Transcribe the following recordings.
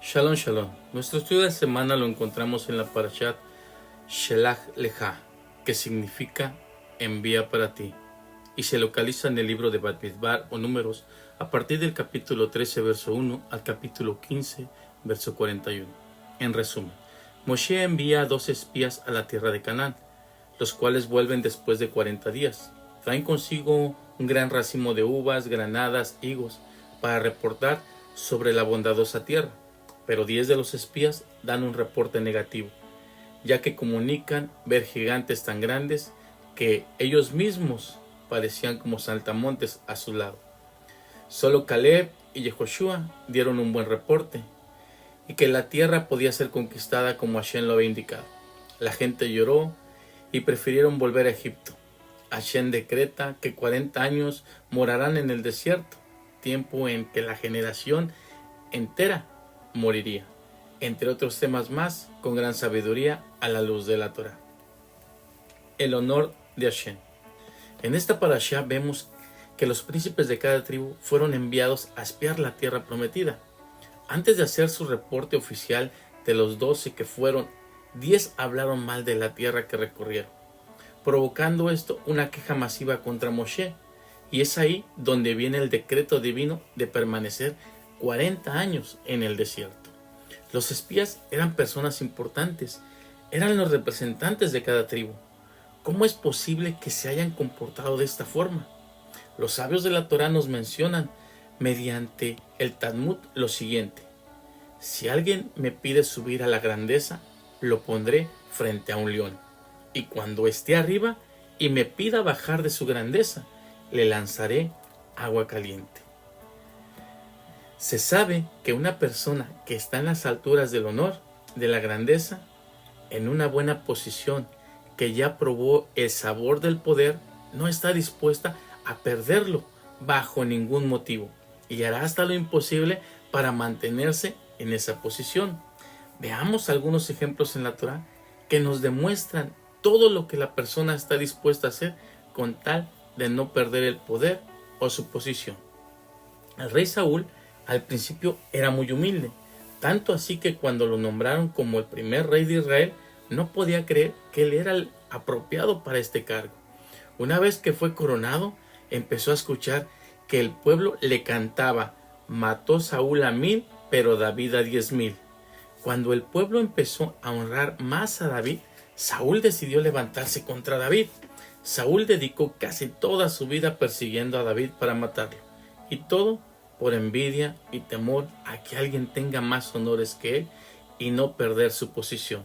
Shalom, shalom. Nuestro estudio de semana lo encontramos en la Parashat Shelach Lecha, que significa envía para ti, y se localiza en el libro de Bamidbar o Números a partir del capítulo 13, verso 1 al capítulo 15, verso 41. En resumen, Moshe envía a 2 espías a la tierra de Canaán, los cuales vuelven después de 40 días. Traen consigo un gran racimo de uvas, granadas, higos, para reportar sobre la bondadosa tierra. Pero 10 de los espías dan un reporte negativo, ya que comunican ver gigantes tan grandes que ellos mismos parecían como saltamontes a su lado. Solo Caleb y Yehoshua dieron un buen reporte, y que la tierra podía ser conquistada como Hashem lo había indicado. La gente lloró y prefirieron volver a Egipto. Hashem decreta que 40 años morarán en el desierto, tiempo en que la generación entera moriría, entre otros temas más, con gran sabiduría a la luz de la Torá. El honor de Hashem. En esta parashá vemos que los príncipes de cada tribu fueron enviados a espiar la tierra prometida. Antes de hacer su reporte oficial, de los 12 que fueron, 10 hablaron mal de la tierra que recorrieron, provocando esto una queja masiva contra Moshe, y es ahí donde viene el decreto divino de permanecer 40 años en el desierto. Los espías eran personas importantes, eran los representantes de cada tribu. ¿Cómo es posible que se hayan comportado de esta forma? Los sabios de la Torá nos mencionan mediante el Talmud lo siguiente: si alguien me pide subir a la grandeza, lo pondré frente a un león, y cuando esté arriba y me pida bajar de su grandeza, le lanzaré agua caliente. Se sabe que una persona que está en las alturas del honor, de la grandeza, en una buena posición, que ya probó el sabor del poder, no está dispuesta a perderlo bajo ningún motivo, y hará hasta lo imposible para mantenerse en esa posición. Veamos algunos ejemplos en la Torá que nos demuestran todo lo que la persona está dispuesta a hacer con tal de no perder el poder o su posición. El rey Saúl al principio era muy humilde, tanto así que cuando lo nombraron como el primer rey de Israel, no podía creer que él era el apropiado para este cargo. Una vez que fue coronado, empezó a escuchar que el pueblo le cantaba: mató Saúl a 1000, pero David a 10,000. Cuando el pueblo empezó a honrar más a David, Saúl decidió levantarse contra David. Saúl dedicó casi toda su vida persiguiendo a David para matarlo, y todo por envidia y temor a que alguien tenga más honores que él y no perder su posición.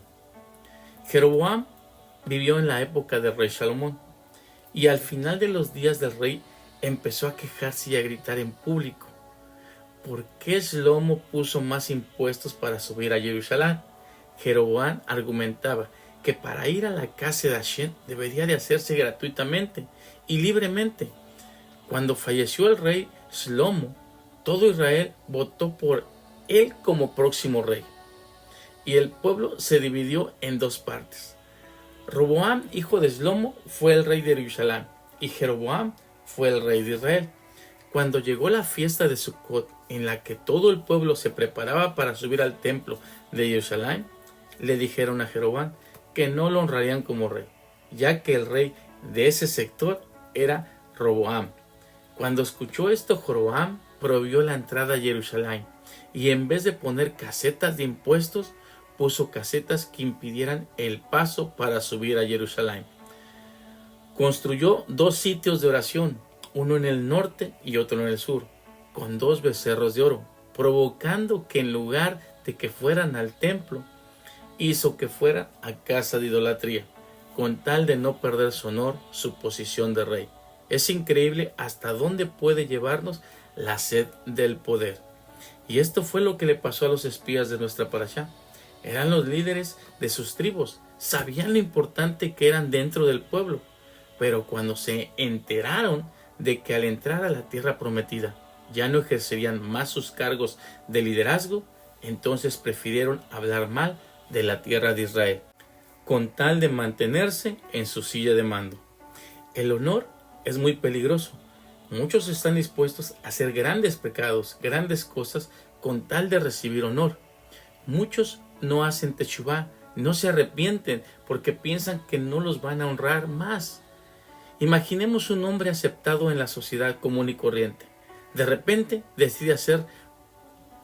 Jeroboam vivió en la época del rey Salomón, y al final de los días del rey empezó a quejarse y a gritar en público: ¿por qué Shlomo puso más impuestos para subir a Jerusalén? Jeroboam argumentaba que para ir a la casa de Hashem debería de hacerse gratuitamente y libremente. Cuando falleció el rey Shlomo, todo Israel votó por él como próximo rey, y el pueblo se dividió en dos partes. Roboam, hijo de Shlomo, fue el rey de Jerusalén, y Jeroboam fue el rey de Israel. Cuando llegó la fiesta de Sukkot, en la que todo el pueblo se preparaba para subir al templo de Jerusalén, le dijeron a Jeroboam que no lo honrarían como rey, ya que el rey de ese sector era Roboam. Cuando escuchó esto, Jeroboam prohibió la entrada a Jerusalén, y en vez de poner casetas de impuestos, puso casetas que impidieran el paso para subir a Jerusalén. Construyó 2 sitios de oración, uno en el norte y otro en el sur, con 2 becerros de oro, provocando que en lugar de que fueran al templo, hizo que fuera a casa de idolatría, con tal de no perder su honor, su posición de rey. Es increíble hasta dónde puede llevarnos la sed del poder. Y esto fue lo que le pasó a los espías de nuestra parashá. Eran los líderes de sus tribus, sabían lo importante que eran dentro del pueblo, pero cuando se enteraron de que al entrar a la tierra prometida ya no ejercerían más sus cargos de liderazgo, entonces prefirieron hablar mal de la tierra de Israel, con tal de mantenerse en su silla de mando. El honor es muy peligroso. Muchos están dispuestos a hacer grandes pecados, grandes cosas, con tal de recibir honor. Muchos no hacen teshuvá, no se arrepienten porque piensan que no los van a honrar más. Imaginemos un hombre aceptado en la sociedad común y corriente. De repente decide hacer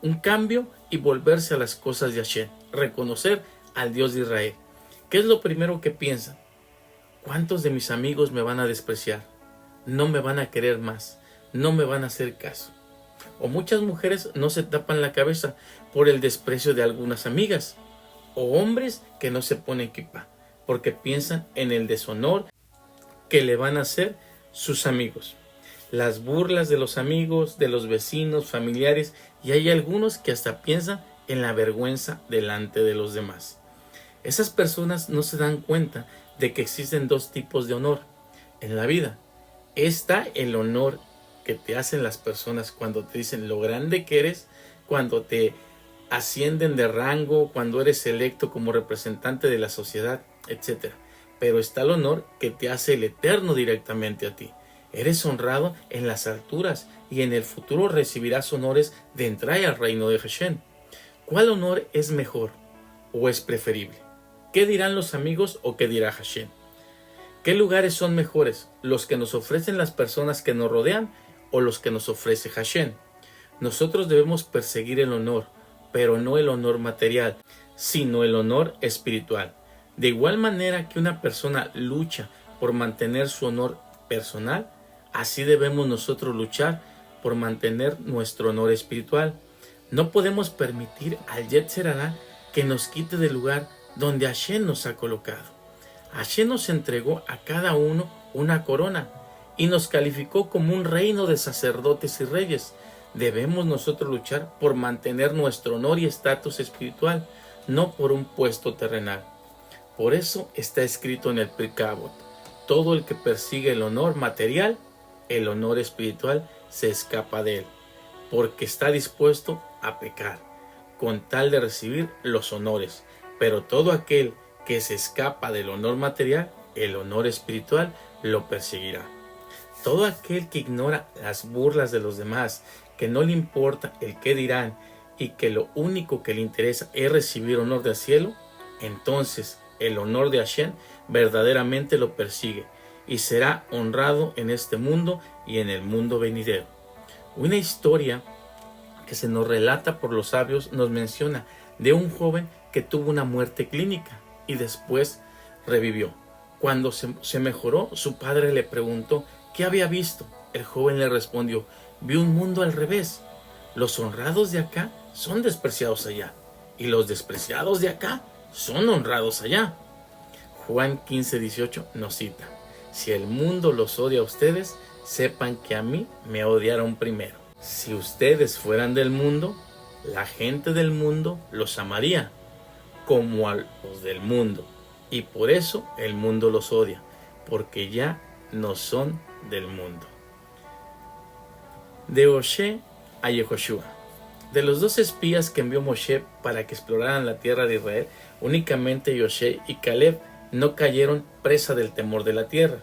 un cambio y volverse a las cosas de Hashem, reconocer al Dios de Israel. ¿Qué es lo primero que piensa? ¿Cuántos de mis amigos me van a despreciar? No me van a querer más, no me van a hacer caso. O muchas mujeres no se tapan la cabeza por el desprecio de algunas amigas. O hombres que no se ponen kipá porque piensan en el deshonor que le van a hacer sus amigos. Las burlas de los amigos, de los vecinos, familiares, y hay algunos que hasta piensan en la vergüenza delante de los demás. Esas personas no se dan cuenta de que existen dos tipos de honor en la vida. Está el honor que te hacen las personas cuando te dicen lo grande que eres, cuando te ascienden de rango, cuando eres electo como representante de la sociedad, etc. Pero está el honor que te hace el Eterno directamente a ti. Eres honrado en las alturas y en el futuro recibirás honores de entrar al reino de Hashem. ¿Cuál honor es mejor o es preferible? ¿Qué dirán los amigos o qué dirá Hashem? ¿Qué lugares son mejores? ¿Los que nos ofrecen las personas que nos rodean o los que nos ofrece Hashem? Nosotros debemos perseguir el honor, pero no el honor material, sino el honor espiritual. De igual manera que una persona lucha por mantener su honor personal, así debemos nosotros luchar por mantener nuestro honor espiritual. No podemos permitir al Yetzer Hará que nos quite del lugar donde Hashem nos ha colocado. Hashem nos entregó a cada uno una corona y nos calificó como un reino de sacerdotes y reyes. Debemos nosotros luchar por mantener nuestro honor y estatus espiritual, no por un puesto terrenal. Por eso está escrito en el Pirkei Avot: todo el que persigue el honor material, el honor espiritual se escapa de él, porque está dispuesto a pecar, con tal de recibir los honores. Pero todo aquel que se escapa del honor material, el honor espiritual lo perseguirá. Todo aquel que ignora las burlas de los demás, que no le importa el qué dirán y que lo único que le interesa es recibir honor del cielo, entonces el honor de Hashem verdaderamente lo persigue y será honrado en este mundo y en el mundo venidero. Una historia que se nos relata por los sabios nos menciona de un joven que tuvo una muerte clínica y después revivió. Cuando se mejoró, su padre le preguntó qué había visto. El joven le respondió: vi un mundo al revés. Los honrados de acá son despreciados allá, y los despreciados de acá son honrados allá. Juan 15:18 nos cita: si el mundo los odia a ustedes, sepan que a mí me odiaron primero. Si ustedes fueran del mundo, la gente del mundo los amaría como a los del mundo, y por eso el mundo los odia, porque ya no son del mundo. De Moshe a Yehoshua. De los 2 espías que envió Moshe para que exploraran la tierra de Israel, únicamente Josué y Caleb no cayeron presa del temor de la tierra.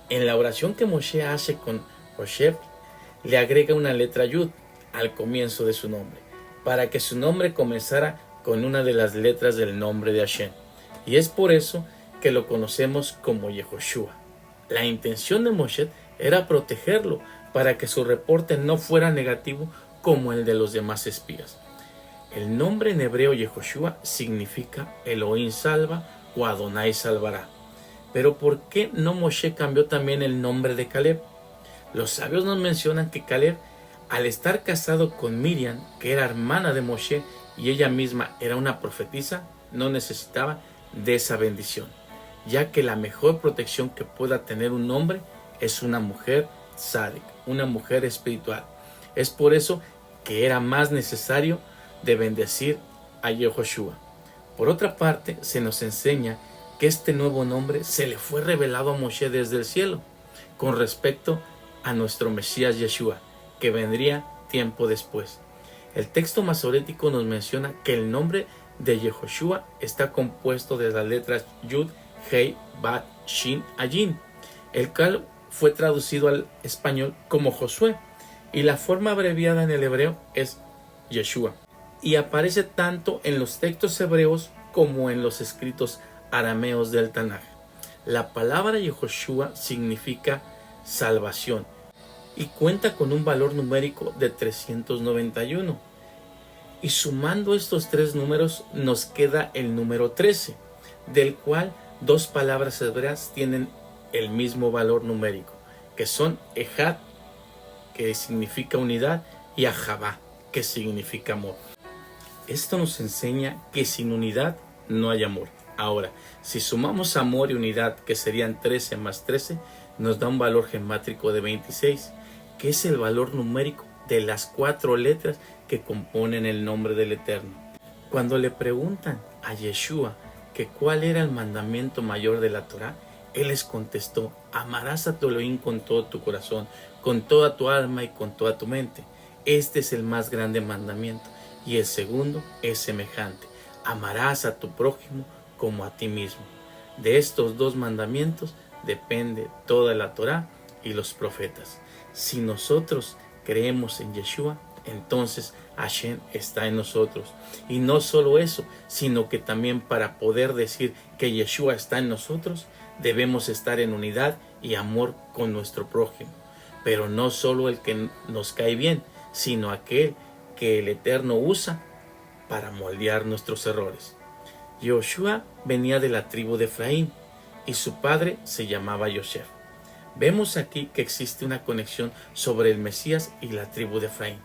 En la oración que Moshe hace con Josué, le agrega una letra Yud al comienzo de su nombre, para que su nombre comenzara con una de las letras del nombre de Hashem. Y es por eso que lo conocemos como Yehoshua. La intención de Moshe era protegerlo para que su reporte no fuera negativo como el de los demás espías. El nombre en hebreo Yehoshua significa Elohim salva o Adonai salvará. Pero ¿por qué no Moshe cambió también el nombre de Caleb? Los sabios nos mencionan que Caleb, al estar casado con Miriam, que era hermana de Moshe y ella misma era una profetisa, no necesitaba de esa bendición, ya que la mejor protección que pueda tener un hombre es una mujer tzadik, una mujer espiritual. Es por eso que era más necesario de bendecir a Yehoshua. Por otra parte, se nos enseña que este nuevo nombre se le fue revelado a Moshe desde el cielo con respecto a nuestro Mesías Yeshua, que vendría tiempo después. El texto masorético nos menciona que el nombre de Yehoshua está compuesto de las letras Yud, Hei, Bat, Shin, Ayin, el cual fue traducido al español como Josué, y la forma abreviada en el hebreo es Yeshua. y aparece tanto en los textos hebreos como en los escritos arameos del Tanaj. La palabra Yehoshua significa salvación y cuenta con un valor numérico de 391. Y sumando estos tres números nos queda el número 13, del cual dos palabras hebreas tienen el mismo valor numérico, que son Ejad, que significa unidad, y Ahavá, que significa amor. Esto nos enseña que sin unidad no hay amor. Ahora, si sumamos amor y unidad, que serían 13 más 13, nos da un valor gemátrico de 26, que es el valor numérico de las 4 letras que componen el nombre del Eterno. Cuando le preguntan a Yeshua que cuál era el mandamiento mayor de la Torá, él les contestó: amarás a tu Elohim con todo tu corazón, con toda tu alma y con toda tu mente. Este es el más grande mandamiento. Y el segundo es semejante: amarás a tu prójimo como a ti mismo. De estos dos mandamientos depende toda la Torá y los profetas. Si nosotros creemos en Yeshua, entonces Hashem está en nosotros. Y no solo eso, sino que también para poder decir que Yeshua está en nosotros, debemos estar en unidad y amor con nuestro prójimo. Pero no solo el que nos cae bien, sino aquel que el Eterno usa para moldear nuestros errores. Yoshua venía de la tribu de Efraín y su padre se llamaba Yosef. Vemos aquí que existe una conexión sobre el Mesías y la tribu de Efraín.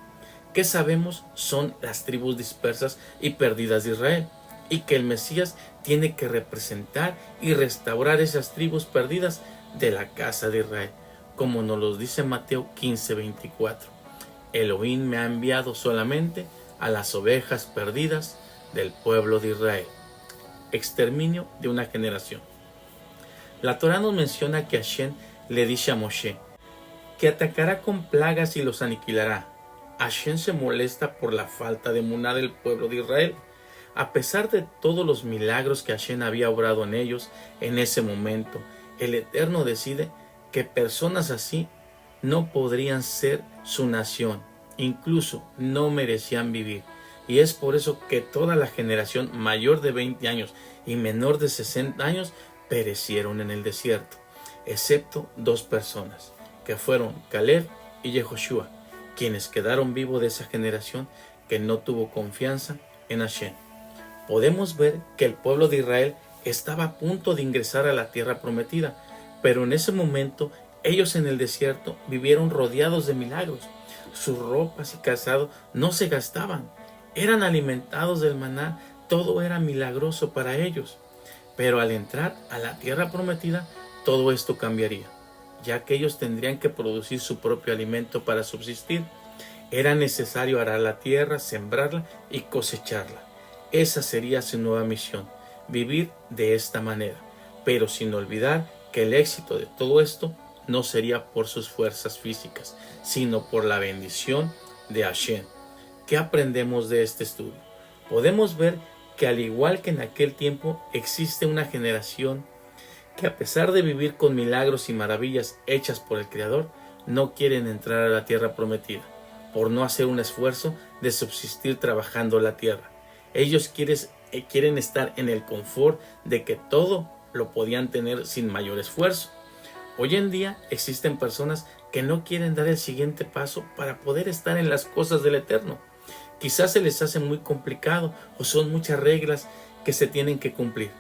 ¿Qué sabemos? Son las tribus dispersas y perdidas de Israel, y que el Mesías tiene que representar y restaurar esas tribus perdidas de la casa de Israel, como nos lo dice Mateo 15:24. Elohim me ha enviado solamente a las ovejas perdidas del pueblo de Israel. Exterminio de una generación. La Torá nos menciona que Hashem le dice a Moshe que atacará con plagas y los aniquilará. Hashem se molesta por la falta de emuná del pueblo de Israel. A pesar de todos los milagros que Hashem había obrado en ellos en ese momento, el Eterno decide que personas así no podrían ser su nación, incluso no merecían vivir. Y es por eso que toda la generación mayor de 20 años y menor de 60 años perecieron en el desierto, excepto 2 personas, que fueron Caleb y Yehoshua, quienes quedaron vivos de esa generación que no tuvo confianza en Hashem. Podemos ver que el pueblo de Israel estaba a punto de ingresar a la tierra prometida, pero en ese momento ellos en el desierto vivieron rodeados de milagros. Sus ropas y calzado no se gastaban, eran alimentados del maná, todo era milagroso para ellos. Pero al entrar a la tierra prometida, todo esto cambiaría, ya que ellos tendrían que producir su propio alimento para subsistir. Era necesario arar la tierra, sembrarla y cosecharla. Esa sería su nueva misión, vivir de esta manera, pero sin olvidar que el éxito de todo esto no sería por sus fuerzas físicas, sino por la bendición de Hashem. ¿Qué aprendemos de este estudio? Podemos ver que al igual que en aquel tiempo existe una generación que a pesar de vivir con milagros y maravillas hechas por el Creador, no quieren entrar a la tierra prometida, por no hacer un esfuerzo de subsistir trabajando la tierra. Ellos quieren estar en el confort de que todo lo podían tener sin mayor esfuerzo. Hoy en día existen personas que no quieren dar el siguiente paso para poder estar en las cosas del Eterno. Quizás se les hace muy complicado o son muchas reglas que se tienen que cumplir.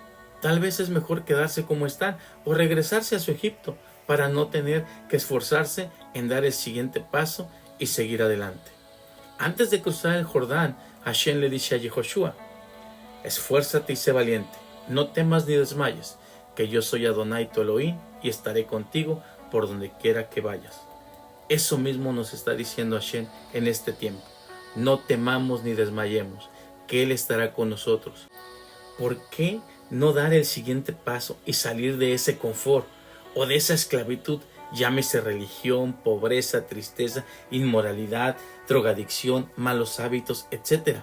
Tal vez es mejor quedarse como están o regresarse a su Egipto para no tener que esforzarse en dar el siguiente paso y seguir adelante. Antes de cruzar el Jordán, Hashem le dice a Yehoshua: esfuérzate y sé valiente, no temas ni desmayes, que yo soy Adonai tu Elohim y estaré contigo por donde quiera que vayas. Eso mismo nos está diciendo Hashem en este tiempo. No temamos ni desmayemos, que Él estará con nosotros. ¿Por qué no dar el siguiente paso y salir de ese confort o de esa esclavitud? Llámese religión, pobreza, tristeza, inmoralidad, drogadicción, malos hábitos, etc.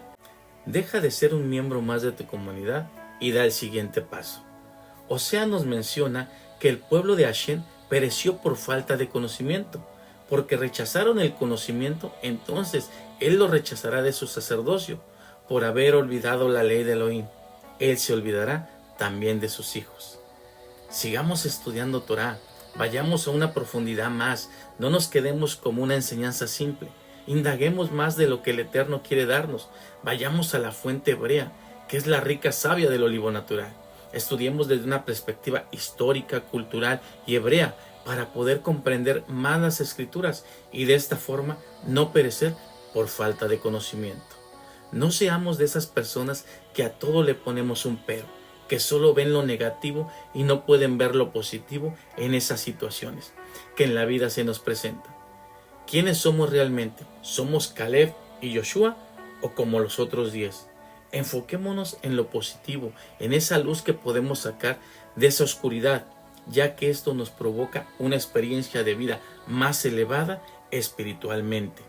Deja de ser un miembro más de tu comunidad y da el siguiente paso. Osea nos menciona que el pueblo de Hashem pereció por falta de conocimiento. Porque rechazaron el conocimiento, entonces Él lo rechazará de su sacerdocio. por haber olvidado la ley de Elohim. Él se olvidará también de sus hijos. Sigamos estudiando Torah, vayamos a una profundidad más, no nos quedemos como una enseñanza simple, indaguemos más de lo que el Eterno quiere darnos, vayamos a la fuente hebrea, que es la rica savia del olivo natural. Estudiemos desde una perspectiva histórica, cultural y hebrea para poder comprender más las escrituras y de esta forma no perecer por falta de conocimiento. No seamos de esas personas que a todo le ponemos un pero, que solo ven lo negativo y no pueden ver lo positivo en esas situaciones que en la vida se nos presentan. ¿Quiénes somos realmente? ¿Somos Caleb y Yoshua o como los otros 10? Enfoquémonos en lo positivo, en esa luz que podemos sacar de esa oscuridad, ya que esto nos provoca una experiencia de vida más elevada espiritualmente.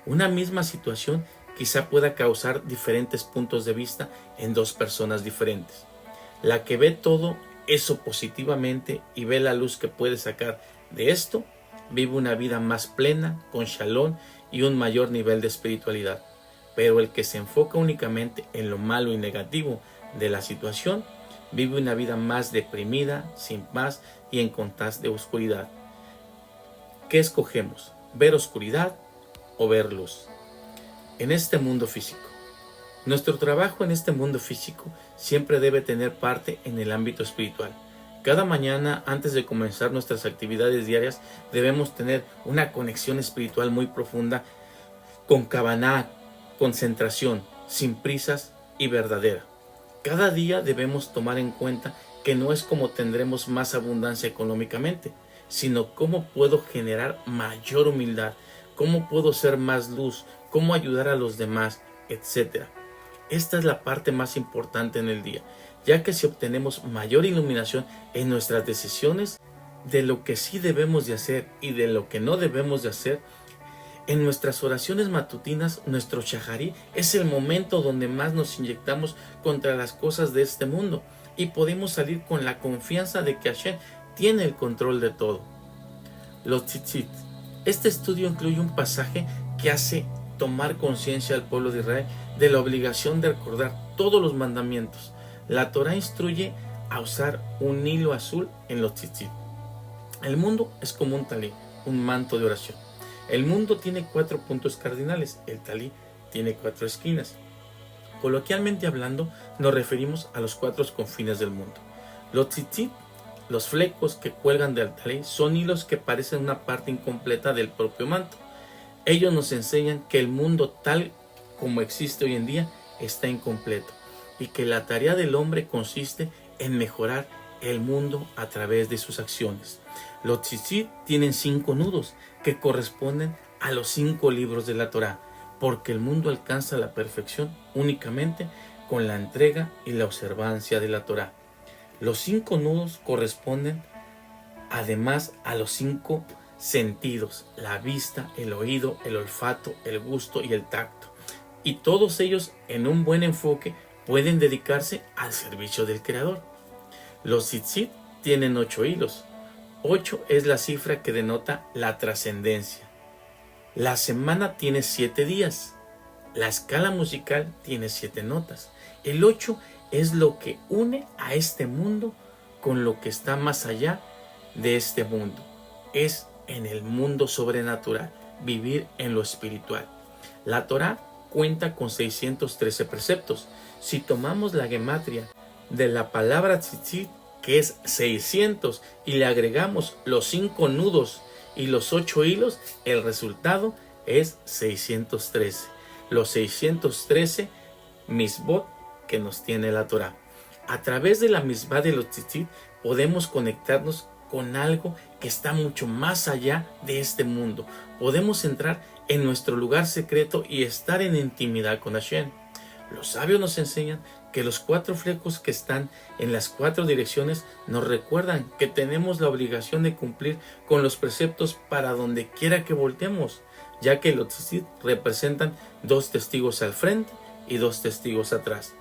Una misma situación quizá pueda causar diferentes puntos de vista en dos personas diferentes. La que ve todo eso positivamente y ve la luz que puede sacar de esto, vive una vida más plena, con shalom y un mayor nivel de espiritualidad. Pero el que se enfoca únicamente en lo malo y negativo de la situación, vive una vida más deprimida, sin paz y en contraste de oscuridad. ¿Qué escogemos? ¿Ver oscuridad o ver luz? En este mundo físico. Nuestro trabajo en este mundo físico siempre debe tener parte en el ámbito espiritual. Cada mañana, antes de comenzar nuestras actividades diarias, debemos tener una conexión espiritual muy profunda con Kavaná, concentración, sin prisas y verdadera. Cada día debemos tomar en cuenta que no es cómo tendremos más abundancia económicamente, sino cómo puedo generar mayor humildad, cómo puedo ser más luz, cómo ayudar a los demás, etc. Esta es la parte más importante en el día, ya que si obtenemos mayor iluminación en nuestras decisiones de lo que sí debemos de hacer y de lo que no debemos de hacer, en nuestras oraciones matutinas, nuestro shaharí es el momento donde más nos inyectamos contra las cosas de este mundo y podemos salir con la confianza de que Hashem tiene el control de todo. Los tzitzit. Este estudio incluye un pasaje que hace tomar conciencia al pueblo de Israel de la obligación de recordar todos los mandamientos. La Torah instruye a usar un hilo azul en los tzitzit. El mundo es como un talí, un manto de oración. El mundo tiene 4 puntos cardinales, el talí tiene 4 esquinas. Coloquialmente hablando, nos referimos a los 4 confines del mundo. Los tzitzit, los flecos que cuelgan del talí, son hilos que parecen una parte incompleta del propio manto. Ellos nos enseñan que el mundo tal como existe hoy en día está incompleto y que la tarea del hombre consiste en mejorar el mundo a través de sus acciones. Los tzitzit tienen 5 nudos que corresponden a los 5 libros de la Torá, porque el mundo alcanza la perfección únicamente con la entrega y la observancia de la Torá. Los 5 nudos corresponden además a los 5 sentidos: la vista, el oído, el olfato, el gusto y el tacto. Y todos ellos, en un buen enfoque, pueden dedicarse al servicio del Creador. Los tzitzit tienen 8 hilos. 8 es la cifra que denota la trascendencia. La semana tiene 7 días. La escala musical tiene 7 notas. El 8 es lo que une a este mundo con lo que está más allá de este mundo. Es en el mundo sobrenatural, vivir en lo espiritual. La Torá cuenta con 613 preceptos. Si tomamos la gematria de la palabra tzitzit, que es 600, y le agregamos los 5 nudos y los 8 hilos, el resultado es 613. Los 613 misbot que nos tiene la Torá. A través de la misbah de los tzitzit podemos conectarnos con algo que está mucho más allá de este mundo. Podemos entrar en nuestro lugar secreto y estar en intimidad con Hashem. Los sabios nos enseñan que los 4 flecos que están en las 4 direcciones nos recuerdan que tenemos la obligación de cumplir con los preceptos para donde quiera que volteemos, ya que los tzitzit representan 2 testigos al frente y 2 testigos atrás.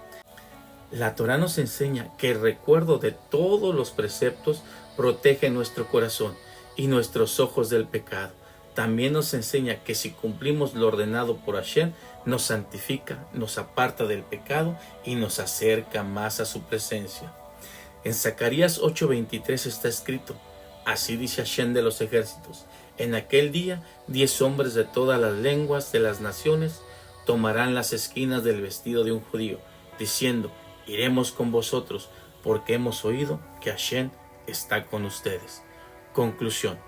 La Torá nos enseña que el recuerdo de todos los preceptos protege nuestro corazón y nuestros ojos del pecado. también nos enseña que si cumplimos lo ordenado por Hashem, nos santifica, nos aparta del pecado y nos acerca más a su presencia. En Zacarías 8:23 está escrito: así dice Hashem de los ejércitos, en aquel día 10 hombres de todas las lenguas de las naciones tomarán las esquinas del vestido de un judío, diciendo: iremos con vosotros, porque hemos oído que Hashem está con ustedes. Conclusión.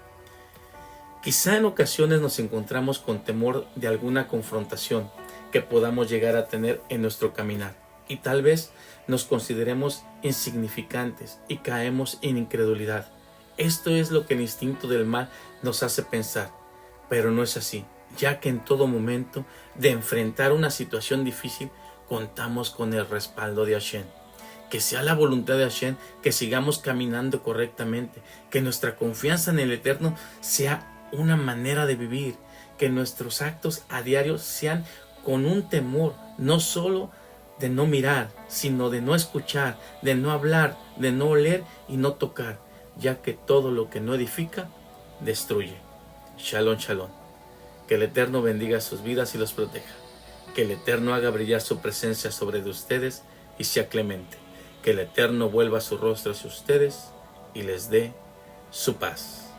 Quizá en ocasiones nos encontramos con temor de alguna confrontación que podamos llegar a tener en nuestro caminar, y tal vez nos consideremos insignificantes y caemos en incredulidad. Esto es lo que el instinto del mal nos hace pensar, pero no es así, ya que en todo momento de enfrentar una situación difícil contamos con el respaldo de Hashem. Que sea la voluntad de Hashem que sigamos caminando correctamente, que nuestra confianza en el Eterno sea una manera de vivir, que nuestros actos a diario sean con un temor, no solo de no mirar, sino de no escuchar, de no hablar, de no oler y no tocar, ya que todo lo que no edifica, destruye. Shalom, shalom. Que el Eterno bendiga sus vidas y los proteja. Que el Eterno haga brillar su presencia sobre de ustedes y sea clemente. Que el Eterno vuelva su rostro hacia ustedes y les dé su paz.